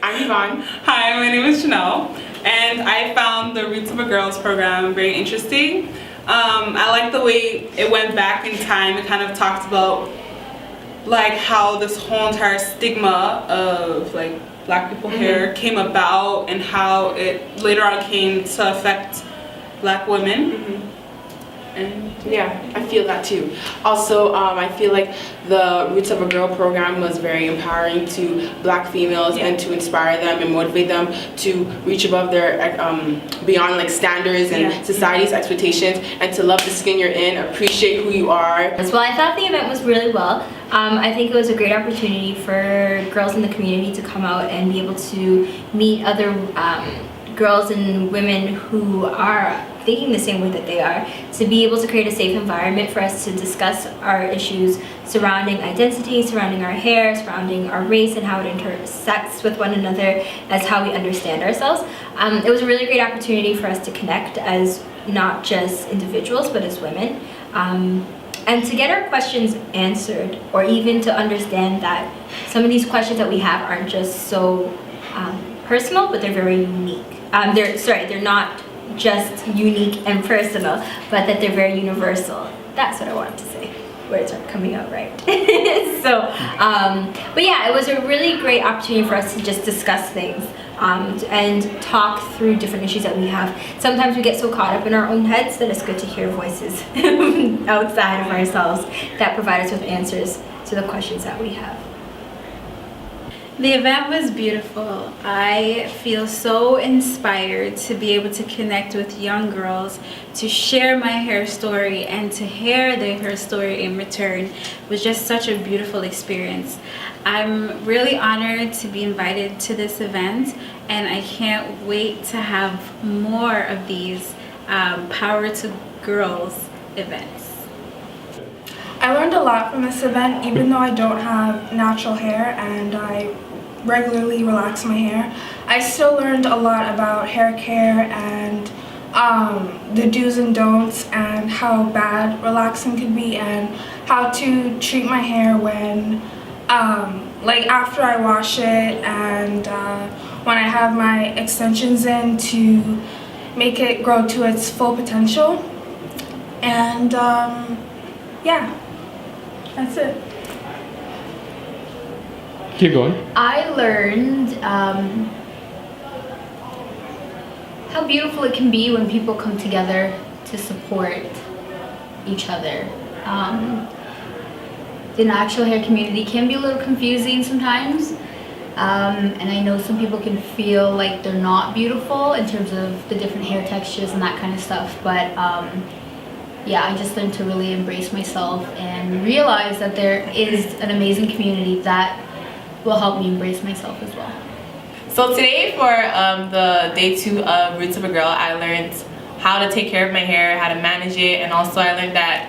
I'm Yvonne. Hi, my name is Chanel, and I found the Roots of a Girls program very interesting. I like the way it went back in time. It kind of talked about like how this whole entire stigma of like black people hair came about and how it later on came to affect black women. And yeah, I feel that too. Also, I feel like the Roots of a Girl program was very empowering to black females and to inspire them and motivate them to reach above their beyond like standards and society's expectations, and to love the skin you're in, appreciate who you are. Well, I thought the event was really well. I think it was a great opportunity for girls in the community to come out and be able to meet other girls and women who are thinking the same way that they are, to be able to create a safe environment for us to discuss our issues surrounding identity, surrounding our hair, surrounding our race, and how it intersects with one another as how we understand ourselves. It was a really great opportunity for us to connect as not just individuals but as women, and to get our questions answered, or even to understand that some of these questions that we have aren't just so personal, but they're very unique. They're not just unique and personal, but that they're very universal. That's what I wanted to say. Words aren't coming out right. But yeah, it was a really great opportunity for us to just discuss things and talk through different issues that we have. Sometimes we get so caught up in our own heads that it's good to hear voices outside of ourselves that provide us with answers to the questions that we have. The event was beautiful. I feel so inspired to be able to connect with young girls, to share my hair story, and to hear their hair story in return. It was just such a beautiful experience. I'm really honored to be invited to this event, and I can't wait to have more of these Power to Girls events. I learned a lot from this event, even though I don't have natural hair and I regularly relax my hair. I still learned a lot about hair care and the do's and don'ts, and how bad relaxing can be, and how to treat my hair when like after I wash it, and when I have my extensions in, to make it grow to its full potential. And yeah, that's it. Keep going. I learned how beautiful it can be when people come together to support each other. The natural hair community can be a little confusing sometimes, and I know some people can feel like they're not beautiful in terms of the different hair textures and that kind of stuff, but yeah, I just learned to really embrace myself and realize that there is an amazing community that will help me embrace myself as well. So today for the day 2 of Roots of a Girl, I learned how to take care of my hair, how to manage it, and also I learned that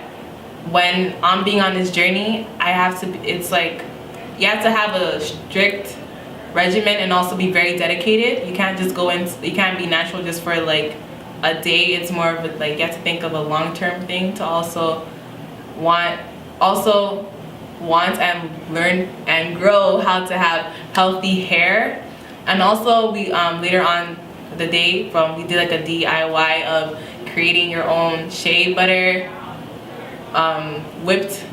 when I'm being on this journey, it's like you have to have a strict regimen and also be very dedicated. You can't just you can't be natural just for like a day. It's more of a, like, you have to think of a long-term thing to also want and learn and grow how to have healthy hair. And also we later on the day we did like a DIY of creating your own shea butter whipped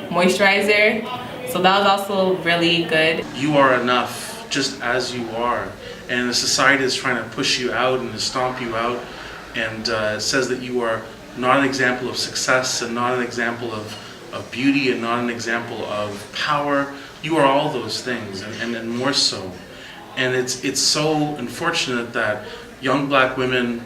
moisturizer, so that was also really good. You are enough just as you are, and the society is trying to push you out and to stomp you out, and says that you are not an example of success and not an example of beauty and not an example of power. You are all those things and more so. And it's so unfortunate that young black women,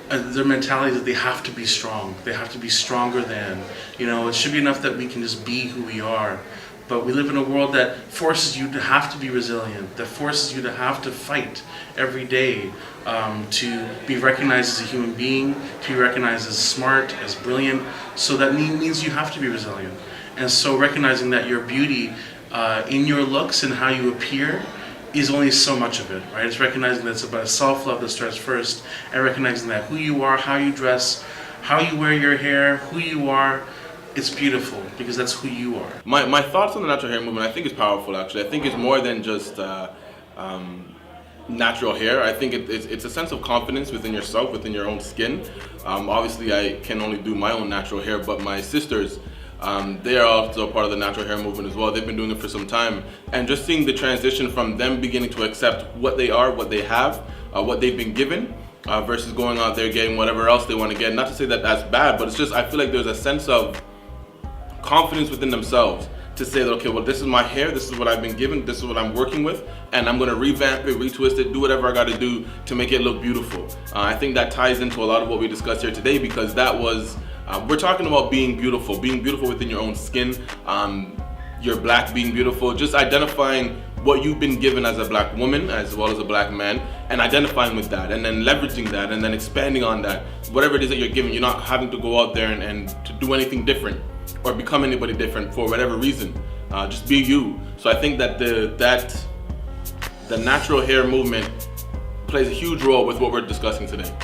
their mentality is that they have to be strong. They have to be stronger than, it should be enough that we can just be who we are. But we live in a world that forces you to have to be resilient, that forces you to have to fight every day to be recognized as a human being, to be recognized as smart, as brilliant. So that means you have to be resilient. And so recognizing that your beauty in your looks and how you appear is only so much of it, right? It's recognizing that it's about self-love that starts first, and recognizing that who you are, how you dress, how you wear your hair, who you are, it's beautiful because that's who you are. My thoughts on the natural hair movement, I think, is powerful. Actually, I think it's more than just natural hair. I think it's a sense of confidence within yourself, within your own skin. Obviously, I can only do my own natural hair, but my sisters, they are also part of the natural hair movement as well. They've been doing it for some time, and just seeing the transition from them beginning to accept what they are, what they have, what they've been given, versus going out there getting whatever else they want to get. Not to say that that's bad, but it's just, I feel like there's a sense of confidence within themselves to say that, okay, well, this is my hair, this is what I've been given, this is what I'm working with, and I'm gonna revamp it, retwist it, do whatever I gotta do to make it look beautiful. I think that ties into a lot of what we discussed here today, because that was, we're talking about being beautiful within your own skin, you're black, being beautiful, just identifying what you've been given as a black woman as well as a black man, and identifying with that, and then leveraging that, and then expanding on that. Whatever it is that you're given, you're not having to go out there and to do anything different or become anybody different for whatever reason. Just be you. So I think that the natural hair movement plays a huge role with what we're discussing today.